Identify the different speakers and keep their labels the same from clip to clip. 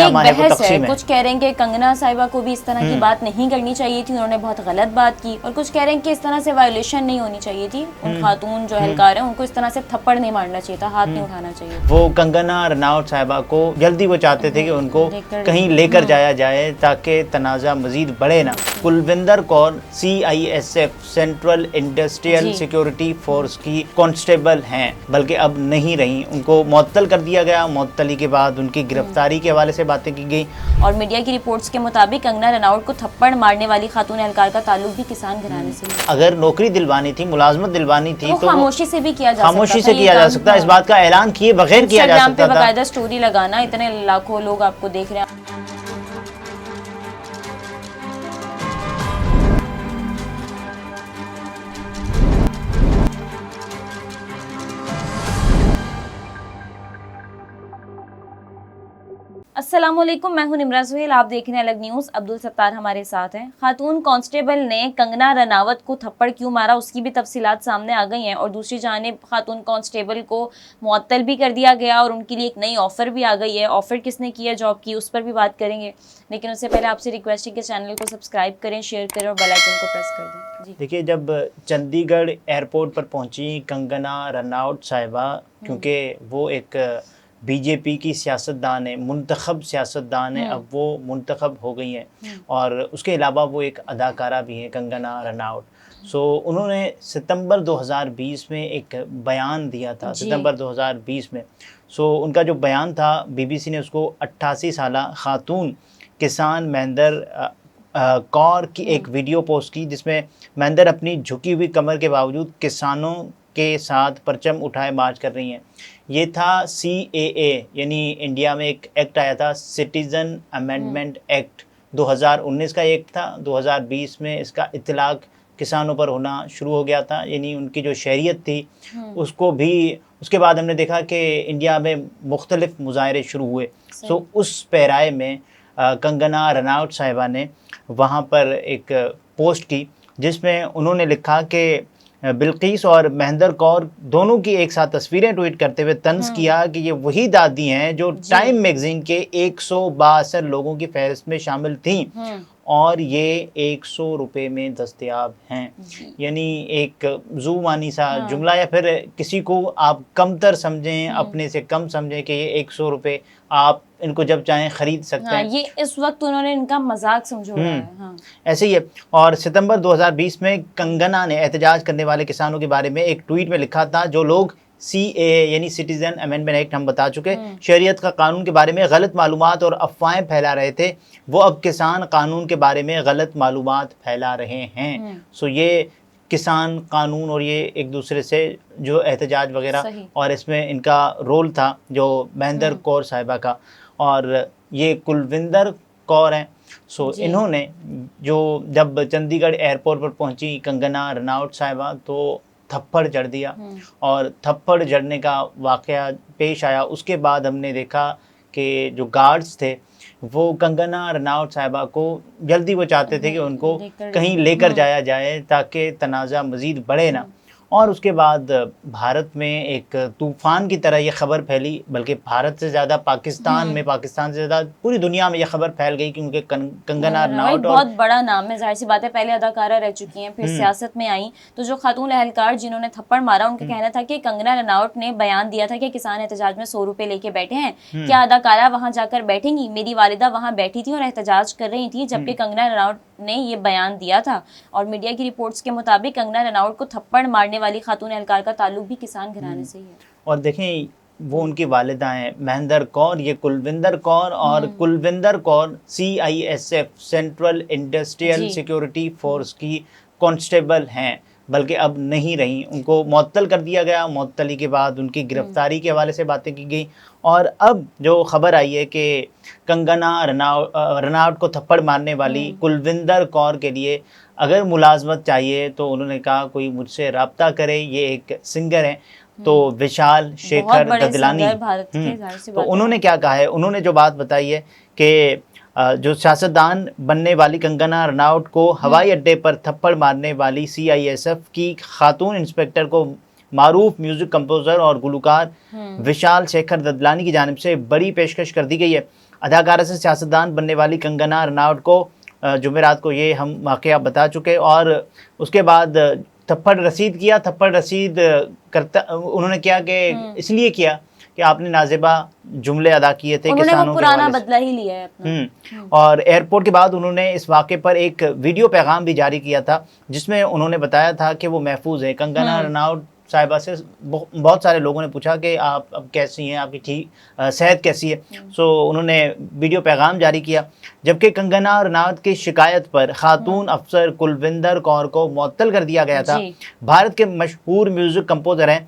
Speaker 1: हमारे को
Speaker 2: बहस
Speaker 1: तकसीम है।
Speaker 2: कुछ कह रहे हैं कि कंगना साहिबा को भी इस तरह की बात नहीं करनी चाहिए थी, उन्होंने बहुत गलत बात की, और कुछ कह रहे हैं कि इस तरह से वायोलेशन नहीं होनी चाहिए थी, उन खातून जो एहलकार हैं उनको इस तरह से थप्पड़ नहीं मारना चाहिए था, हाथ नहीं उठाना चाहिए।
Speaker 1: वो कंगना रनाउत साहिबा को जल्दी वो चाहते थे कि उनको कहीं लेकर जाया जाए ताकि तनाज़ा मजीद बढ़े ना। Kulwinder Kaur CISF central industrial security force की कांस्टेबल हैं, बल्कि अब नहीं रही, उनको मुअत्तल कर दिया गया। मुअत्तली के बाद उनकी गिरफ्तारी के हवाले से बातें की गई।
Speaker 2: और मीडिया की रिपोर्ट्स के मुताबिक कंगना रनाउत को थप्पड़ मारने वाली खातून एहलकार का ताल्लुक भी किसान घराने से है।
Speaker 1: अगर नौकरी दिलवानी थी, मुलाजमत दिलवानी थी तो
Speaker 2: खामोशी से भी किया जा सकता,
Speaker 1: खामोशी से किया जा सकता, इस बात का ऐलान किए बगैर किया जा सकता था।
Speaker 2: बाकायदा स्टोरी लगाना, इतने लाखों लोग आपको देख रहे हैं। अस्सलामुअलैकुम, मैं हूं निमरा सुहेल, आप देख रहे हैं अलग न्यूज़। अब्दुल सत्तार हमारे साथ हैं। खातून कांस्टेबल ने कंगना रनावत को थप्पड़ क्यों मारा, उसकी भी तफसीलात सामने आ गई हैं, और दूसरी जानिब खातून कांस्टेबल को मुअत्तल भी कर दिया गया और उनके लिए एक नई ऑफ़र भी आ गई है। ऑफ़र किसने किया जॉब की, उस पर भी बात करेंगे, लेकिन उससे पहले आपसे रिक्वेस्ट है कि चैनल को सब्सक्राइब करें, शेयर करें और बेल आइकन को प्रेस कर दें। जी
Speaker 1: देखिए, जब चंडीगढ़ एयरपोर्ट पर पहुंची कंगना रनाउत साहिबा, क्योंकि वो एक बीजेपी की सियासतदान है, मुंतखब सियासतदान है, अब वो मुंतखब हो गई हैं, और उसके अलावा वो एक अदाकारा भी हैं कंगना रनाउत। सो उन्होंने सितंबर 2020 में एक बयान दिया था, सितंबर 2020 में। सो उनका जो बयान था, BBC ने उसको 88 साला खातून किसान महेंद्र कौर की एक वीडियो पोस्ट की, जिसमें महेंद्र अपनी झुकी हुई कमर के बावजूद किसानों के साथ परचम उठाए मार्च कर रही हैं। ये था CAA, यानी इंडिया में एक एक्ट आया था, सिटीज़न अमेंडमेंट एक्ट 2019 का एक्ट था। 2020 में इसका इतलाक किसानों पर होना शुरू हो गया था, यानी उनकी जो शहरियत थी उसको भी। उसके बाद हमने देखा कि इंडिया में मुख्तलिफ मुजाहरे शुरू हुए। सो उस पैराए में कंगना रनाउत साहिबा ने वहाँ पर एक पोस्ट की, जिसमें उन्होंने लिखा कि बिल्किस और महेंद्र कौर दोनों की एक साथ तस्वीरें ट्वीट करते हुए तंज किया कि ये वही दादी हैं जो टाइम मैगजीन के 162 लोगों की फहरिस्त में शामिल थीं, और ये 100 रुपये में दस्तयाब हैं। यानी एक जुबानी सा जुमला, या फिर किसी को आप कमतर समझें, अपने से कम समझें कि ये 100 रुपये आप इनको जब चाहें खरीद सकते हैं।
Speaker 2: ये इस वक्त उन्होंने इनका मजाक समझोड़ा है।
Speaker 1: ऐसे ही है। और सितंबर 2020 में कंगना ने एहतजाज करने वाले किसानों के बारे में एक ट्वीट में लिखा था, जो लोग CAA यानी सिटीजन अमेंडमेंट एक्ट हम बता चुके, शरीयत का कानून के बारे में गलत मालूमात और अफवाहें फैला रहे थे, वो अब किसान कानून के बारे में गलत मालूमात फैला रहे हैं। सो ये किसान कानून और ये एक दूसरे से जो एहतजाज वगैरह, और इसमें इनका रोल था जो महेंद्र कौर साहिबा का, और ये कुलविंदर कौर हैं। सो इन्होंने जो जब चंडीगढ़ एयरपोर्ट पर पहुंची कंगना रनाउत साहिबा, तो थप्पड़ जड़ दिया, और थप्पड़ जड़ने का वाक़या पेश आया। उसके बाद हमने देखा कि जो गार्ड्स थे वो कंगना रनाउत साहिबा को जल्दी वो चाहते थे कि उनको कहीं लेकर जाया जाए ताकि तनाज़ा मज़ीद बढ़े ना। और उसके बाद भारत में एक तूफ़ान की तरह ये ख़बर फैली, बल्कि भारत से ज़्यादा पाकिस्तान में, पाकिस्तान से ज़्यादा पूरी दुनिया में ये ख़बर फैल गई, क्योंकि कंगना रनाउत
Speaker 2: बहुत बड़ा नाम है, जाहिर सी बात है, पहले अदाकारा रह चुकी हैं, फिर सियासत में आई। तो जो खातून एहलकार जिन्होंने थप्पड़ मारा, उनका कहना था कि कंगना रनाउत ने बयान दिया था कि किसान एहतजाज में 100 रुपये लेके बैठे हैं, क्या अदाकारा वहाँ जाकर बैठेंगी? मेरी वालिदा वहाँ बैठी थी और एहतजाज कर रही थी जबकि कंगना रनाउत ने ये बयान दिया था। और मीडिया की रिपोर्ट्स के मुताबिक कंगना रनाउत को थप्पड़ मारने वाली खातून एहलकार का ताल्लुक भी किसान घराने से ही है।
Speaker 1: और देखें, वो उनकी वालिदा हैं महेंद्र कौर, ये कुलविंदर कौर, और Kulwinder Kaur CISF central industrial security force की कांस्टेबल हैं, बल्कि अब नहीं रही, उनको मुअत्तल कर दिया गया। मुअत्तली के बाद उनकी गिरफ्तारी के हवाले से बातें की गई। और अब जो खबर आई है कि कंगना रनाउत को थप्पड़ मारने वाली कुलविंदर कौर के लिए अगर मुलाजमत चाहिए तो उन्होंने कहा कोई मुझसे रब्ता करे। ये एक सिंगर हैं, तो विशाल शेखर ददलानी, तो उन्होंने क्या कहा है, उन्होंने जो बात बताई है कि जो सियासतदान बनने वाली कंगना रनाउत को हवाई अड्डे पर थप्पड़ मारने वाली CISF की खातून इंस्पेक्टर को मारूफ म्यूज़िक कंपोज़र और गुलकार विशाल शेखर ददलानी की जानिब से बड़ी पेशकश कर दी गई है। अदाकारा से सियासतदान बनने वाली कंगना रनावट को जुमेरात को ये हम वाक़या बता चुके, और उसके बाद थप्पड़ रसीद किया। थप्पड़ रसीद करता उन्होंने क्या कि इसलिए किया कि आपने नाज़िबा जुमले अदा किए थे
Speaker 2: उन्होंने
Speaker 1: किसानों
Speaker 2: वो
Speaker 1: के
Speaker 2: पुराना
Speaker 1: हवाले से।
Speaker 2: बदला ही लिया है अपना।
Speaker 1: और एयरपोर्ट के बाद उन्होंने इस वाक़े पर एक वीडियो पैगाम भी जारी किया था, जिसमें उन्होंने बताया था कि वो महफूज है। कंगना रनावट साहिबा से बहुत सारे लोगों ने पूछा कि आप अब कैसी हैं, आपकी ठीक सेहत कैसी है। सो उन्होंने वीडियो पैगाम जारी किया। जबकि कंगना रनावत की शिकायत पर खातून अफसर कुलविंदर कौर को मुअत्तल कर दिया गया था। भारत के मशहूर म्यूज़िक कंपोज़र हैं,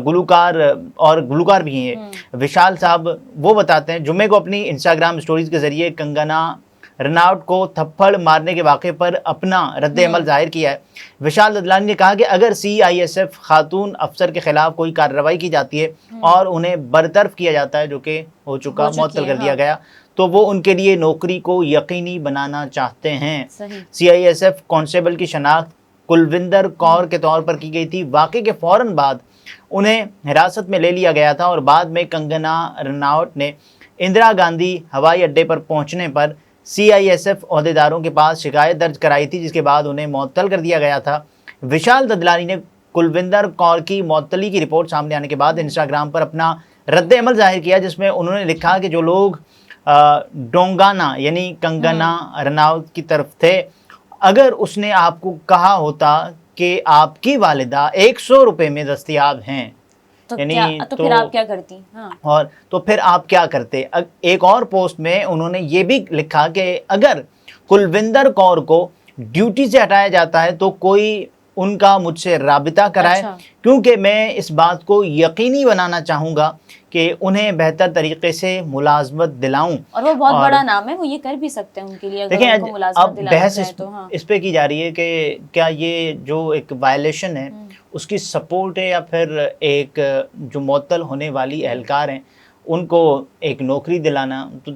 Speaker 1: गुलकार भी हैं विशाल साहब। वो बताते हैं जुम्मे को अपनी इंस्टाग्राम स्टोरीज़ के ज़रिए कंगना रनावट को थप्पड़ मारने के वाक़े पर अपना रद्द अमल जाहिर किया है। विशाल ददलानी ने कहा कि अगर CISF खातून अफसर के खिलाफ कोई कार्रवाई की जाती है और उन्हें बरतरफ किया जाता है, जो कि हो चुका, मुअत्तल कर दिया गया, तो वो उनके लिए नौकरी को यकीनी बनाना चाहते हैं। CISF कांस्टेबल की शनाख्त कुलविंदर कौर के तौर पर की गई थी। वाक़े के फ़ौरन बाद उन्हें हिरासत में ले लिया गया था और बाद में कंगना रनावट ने इंदिरा गांधी हवाई अड्डे पर पहुंचने पर CISF अहदेदारों के पास शिकायत दर्ज कराई थी, जिसके बाद उन्हें मुअत्तल कर दिया गया था। विशाल ददलानी ने कुलविंदर कौर की मुअत्तली की रिपोर्ट सामने आने के बाद इंस्टाग्राम पर अपना रद्द अमल जाहिर किया, जिसमें उन्होंने लिखा कि जो लोग डोंगाना यानी कंगना रनावत की तरफ थे, अगर उसने आपको कहा होता कि आपकी वालिदा 100 रुपये में दस्तयाब हैं,
Speaker 2: तो फिर आप क्या करती? हाँ।
Speaker 1: और तो फिर आप क्या करते? एक और पोस्ट में उन्होंने ये भी लिखा कि अगर कुलविंदर कौर को ड्यूटी से हटाया जाता है तो कोई उनका मुझसे राबिता कराए। अच्छा। क्योंकि मैं इस बात को यकीनी बनाना चाहूँगा कि उन्हें बेहतर तरीके से मुलाजमत दिलाऊं।
Speaker 2: और वो बहुत बड़ा नाम है, वो ये कर भी सकते हैं उनके लिए, अगर
Speaker 1: देखिए
Speaker 2: उनको मुलाजमत दिलाना चाहे तो। हाँ।
Speaker 1: इस पे की जा रही है कि क्या ये जो एक वायलेशन है उसकी सपोर्ट है, या फिर एक जो मुअत्तल होने वाली एहलकार हैं उनको एक नौकरी दिलाना। तो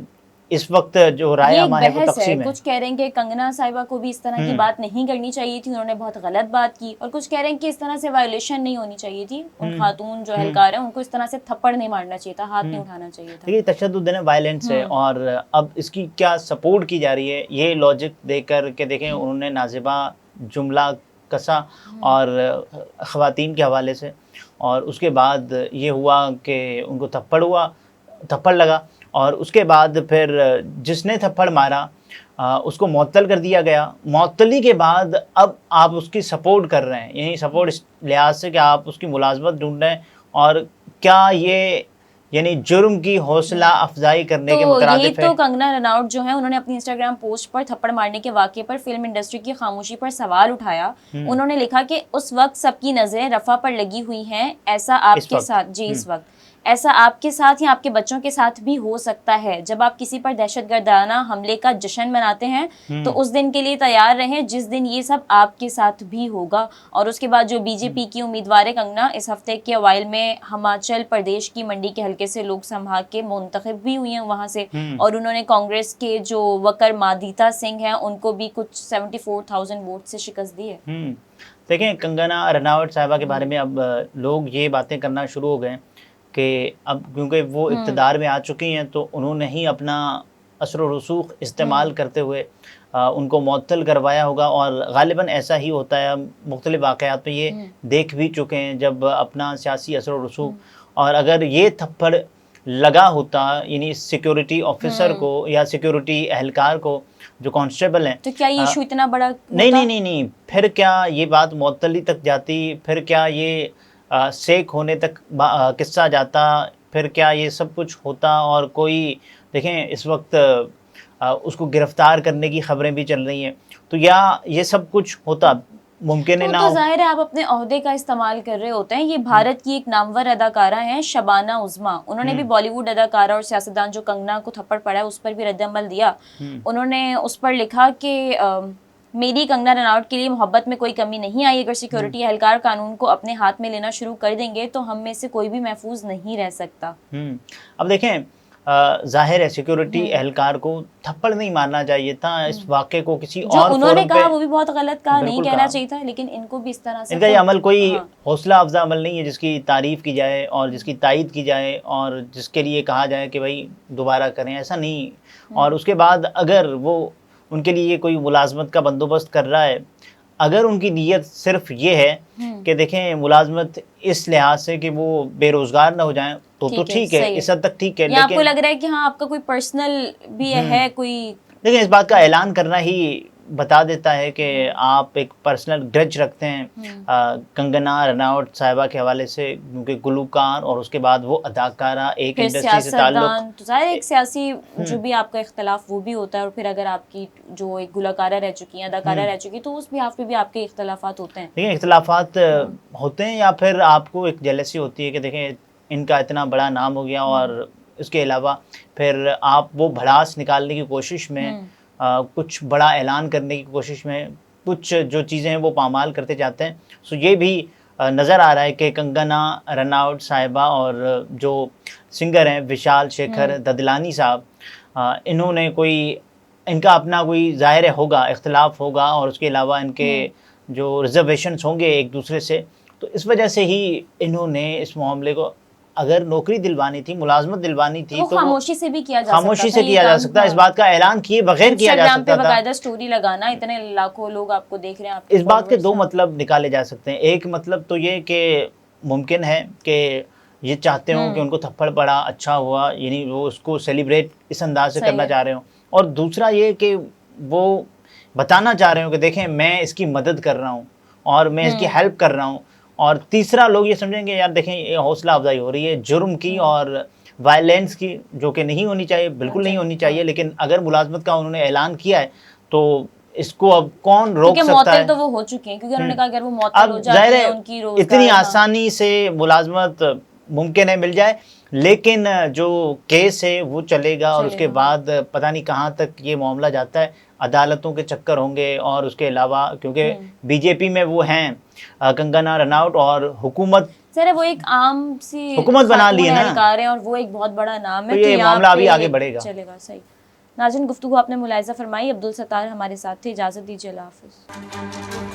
Speaker 1: इस वक्त जो राय है वो तकसीम है।
Speaker 2: कुछ कह रहे हैं कि कंगना साहिबा को भी इस तरह की बात नहीं करनी चाहिए थी, उन्होंने बहुत गलत बात की, और कुछ कह रहे हैं कि इस तरह से वायलेशन नहीं होनी चाहिए थी, उन खातून जो एहलकार हैं उनको इस तरह से थप्पड़ नहीं मारना चाहिए था, हाथ नहीं उठाना चाहिए था।
Speaker 1: देखिए तशद्दुद है, वायलेंस है, और अब इसकी क्या सपोर्ट की जा रही है ये लॉजिक देकर के देखें। उन्होंने नाज़िबा जुमला कसा और ख़वातीन के हवाले से, और उसके बाद ये हुआ कि उनको थप्पड़ लगा, और उसके बाद फिर जिसने थप्पड़ मारा उसको मुअत्तल कर दिया गया। मुअत्तली के बाद अब आप उसकी सपोर्ट कर रहे हैं, यानी सपोर्ट इस लिहाज से कि आप उसकी मुलाजमत ढूंढ रहे हैं, और क्या ये यानी जुर्म की हौसला अफजाई करने के मुतरादिफ है।
Speaker 2: तो कंगना रनावट जो है, उन्होंने अपनी इंस्टाग्राम पोस्ट पर थप्पड़ मारने के वाक़े पर फिल्म इंडस्ट्री की खामोशी पर सवाल उठाया। उन्होंने लिखा कि उस वक्त सबकी नजरें रफ़ा पर लगी हुई हैं, ऐसा आपके साथ इस वक्त ऐसा आपके साथ या आपके बच्चों के साथ भी हो सकता है। जब आप किसी पर दहशतगर्दाना हमले का जश्न मनाते हैं तो उस दिन के लिए तैयार रहें जिस दिन ये सब आपके साथ भी होगा। और उसके बाद जो बीजेपी की उम्मीदवार है कंगना, इस हफ्ते के अवाइल में हिमाचल प्रदेश की मंडी के हल्के से लोक संभाग के मुंतखब भी हुई हैं वहाँ से, और उन्होंने कांग्रेस के जो वकर मादिता सिंह हैं उनको भी कुछ 74,000 वोट से शिकस्त दी है।
Speaker 1: देखें, कंगना रनावट साहिबा के बारे में अब लोग ये बातें करना शुरू हो गए कि अब क्योंकि वो इक़्तिदार में आ चुकी हैं तो उन्होंने ही अपना असर व रसूख इस्तेमाल करते हुए उनको मुअत्तल करवाया होगा, और गालिबन ऐसा ही होता है। मुख्तलिफ वाक़यात में ये देख भी चुके हैं, जब अपना सियासी असर व रसूख, और अगर ये थप्पड़ लगा होता यानी सिक्योरिटी ऑफिसर को या सिक्योरिटी एहलकार को जो कांस्टेबल हैं,
Speaker 2: तो क्या ये इशू इतना बड़ा
Speaker 1: नहीं, फिर क्या ये बात मुअत्तली तक जाती, फिर क्या ये सेक होने तक किस्सा जाता, फिर क्या ये सब कुछ होता। और कोई देखें इस वक्त उसको गिरफ्तार करने की खबरें भी चल रही हैं, तो या ये सब कुछ होता मुमकिन है ना।
Speaker 2: तो जाहिर है आप अपने ओहदे का इस्तेमाल कर रहे होते हैं। ये भारत की एक नामवर अदाकारा हैं शबाना उज़्मा, उन्होंने भी बॉलीवुड अदाकारा और सियासतदान जो कंगना को थप्पड़ पड़ा है उस पर भी रद्द-ए-अमल दिया। उन्होंने उस पर लिखा कि मेरी कंगना रनावट के लिए मोहब्बत में कोई कमी नहीं आई। अगर सिक्योरिटी एहलकार कानून को अपने हाथ में लेना शुरू कर देंगे तो हम में से कोई भी महफूज नहीं रह सकता।
Speaker 1: अब देखें, जाहिर है सिक्योरिटी एहलकार को थप्पड़ नहीं मारना चाहिए था, इस वाक़े को किसी
Speaker 2: जो
Speaker 1: और
Speaker 2: उन्होंने
Speaker 1: फोरम पे
Speaker 2: कहा वो भी बहुत गलत कहा, नहीं
Speaker 1: बिल्कुल
Speaker 2: कहना
Speaker 1: कहा।
Speaker 2: चाहिए था, लेकिन इनको भी इस तरह से
Speaker 1: इनका ये
Speaker 2: खुद-
Speaker 1: अमल कोई
Speaker 2: हाँ,
Speaker 1: हौसला अफजा अमल नहीं है जिसकी तारीफ़ की जाए और जिसकी तायद की जाए और जिसके लिए कहा जाए कि भाई दोबारा करें, ऐसा नहीं। और उसके बाद अगर वो उनके लिए कोई मुलाजमत का बंदोबस्त कर रहा है, अगर उनकी नीयत सिर्फ ये है कि देखें मुलाजमत इस लिहाज से कि वो बेरोज़गार ना हो जाएं, तो ठीक है,
Speaker 2: सही
Speaker 1: इस हद तक ठीक है।
Speaker 2: या आपको
Speaker 1: लेकिन
Speaker 2: लग रहा है कि हाँ आपका कोई पर्सनल भी है कोई,
Speaker 1: लेकिन इस बात का ऐलान करना ही बता देता है कि आप एक पर्सनल ग्रज रखते हैं कंगना रनौत साहिबा के हवाले से, क्योंकि गुलूकार और उसके बाद वो अदाकारा, एक
Speaker 2: फिर
Speaker 1: इंडस्ट्री से ताल्लुक।
Speaker 2: सियासतदान, तो जाहिर है एक सियासी जो भी आपका इख्तलाफ वो भी होता है, और फिर अगर आपकी जो एक गुलकारा रह चुकी हैं, अदाकारा रह चुकी, तो उस बिहाफ पे भी आपके इख्तलाफात होते हैं।
Speaker 1: लेकिन इख्तलाफात होते हैं, या फिर आपको एक जेलसी होती है कि देखें इनका इतना बड़ा नाम हो गया और इसके अलावा फिर आप वो भड़ास निकालने की कोशिश में कुछ बड़ा ऐलान करने की कोशिश में कुछ जो चीज़ें हैं वो पामाल करते जाते हैं। सो ये भी नज़र आ रहा है कि कंगना रनौत साहिबा और जो सिंगर हैं विशाल शेखर ददलानी साहब, इन्होंने कोई इनका अपना कोई ज़ाहिर होगा, इख्तलाफ होगा और उसके अलावा इनके जो रिजर्वेशंस होंगे एक दूसरे से, तो इस वजह से ही इन्होंने इस मामले को, अगर नौकरी दिलवानी थी, मुलाजमत दिलवानी थी,
Speaker 2: वो
Speaker 1: तो
Speaker 2: खामोशी से भी किया जा सकता
Speaker 1: खामोशी
Speaker 2: था
Speaker 1: से
Speaker 2: ये
Speaker 1: किया जा
Speaker 2: काम,
Speaker 1: सकता है, इस
Speaker 2: हाँ।
Speaker 1: बात का ऐलान किए बगैर किया जा
Speaker 2: इंस्टाग्राम पे
Speaker 1: सकता था।
Speaker 2: बाकायदा स्टोरी लगाना, इतने लाखों लोग आपको देख रहे हैं, आपके
Speaker 1: इस बात के
Speaker 2: followers
Speaker 1: दो
Speaker 2: हैं।
Speaker 1: मतलब निकाले जा सकते हैं। एक मतलब तो ये कि मुमकिन है कि ये चाहते हों कि उनको थप्पड़ पड़ा, अच्छा हुआ, यानी वो उसको सेलिब्रेट इस अंदाज से
Speaker 2: सही
Speaker 1: करना
Speaker 2: है।
Speaker 1: चाह रहे हों, और दूसरा ये कि वो बताना चाह रहे हो कि देखें मैं इसकी मदद कर रहा हूँ और मैं इसकी हेल्प कर रहा हूँ, और तीसरा लोग ये समझेंगे यार देखें ये हौसला अफजाई हो रही है जुर्म की और वायलेंस की, जो कि नहीं होनी चाहिए, बिल्कुल नहीं होनी चाहिए। लेकिन अगर मुलाजमत का उन्होंने ऐलान किया है तो इसको अब कौन रोक
Speaker 2: क्योंकि
Speaker 1: सकता
Speaker 2: मौतिल
Speaker 1: है।
Speaker 2: तो वो हो चुके हैं, क्योंकि उन्होंने कहा अगर वो मौतिल हो
Speaker 1: अब
Speaker 2: जाती
Speaker 1: जाहिर
Speaker 2: है
Speaker 1: है
Speaker 2: उनकी रोजगार,
Speaker 1: इतनी
Speaker 2: हाँ।
Speaker 1: आसानी से मुलाजमत मुमकिन है मिल जाए, लेकिन जो केस है वो चलेगा और उसके बाद पता नहीं कहाँ तक ये मामला जाता है, अदालतों के चक्कर होंगे। और उसके अलावा क्योंकि बीजेपी में वो हैं कंगना रनौत और हुकूमत,
Speaker 2: सर वो एक आम सी
Speaker 1: हुकूमत बना ली है ना,
Speaker 2: एहलकार है और वो एक बहुत बड़ा नाम है,
Speaker 1: तो ये
Speaker 2: यहाँ
Speaker 1: मामला अभी
Speaker 2: पे
Speaker 1: आगे बढ़ेगा।
Speaker 2: चलेगा। सही नाज़रीन, गुफ्तगू आपने मुलाहिज़ा फरमाई। अब्दुल सत्तार हमारे साथ थे, इजाज़त दीजिए, अल्लाह हाफ़िज़।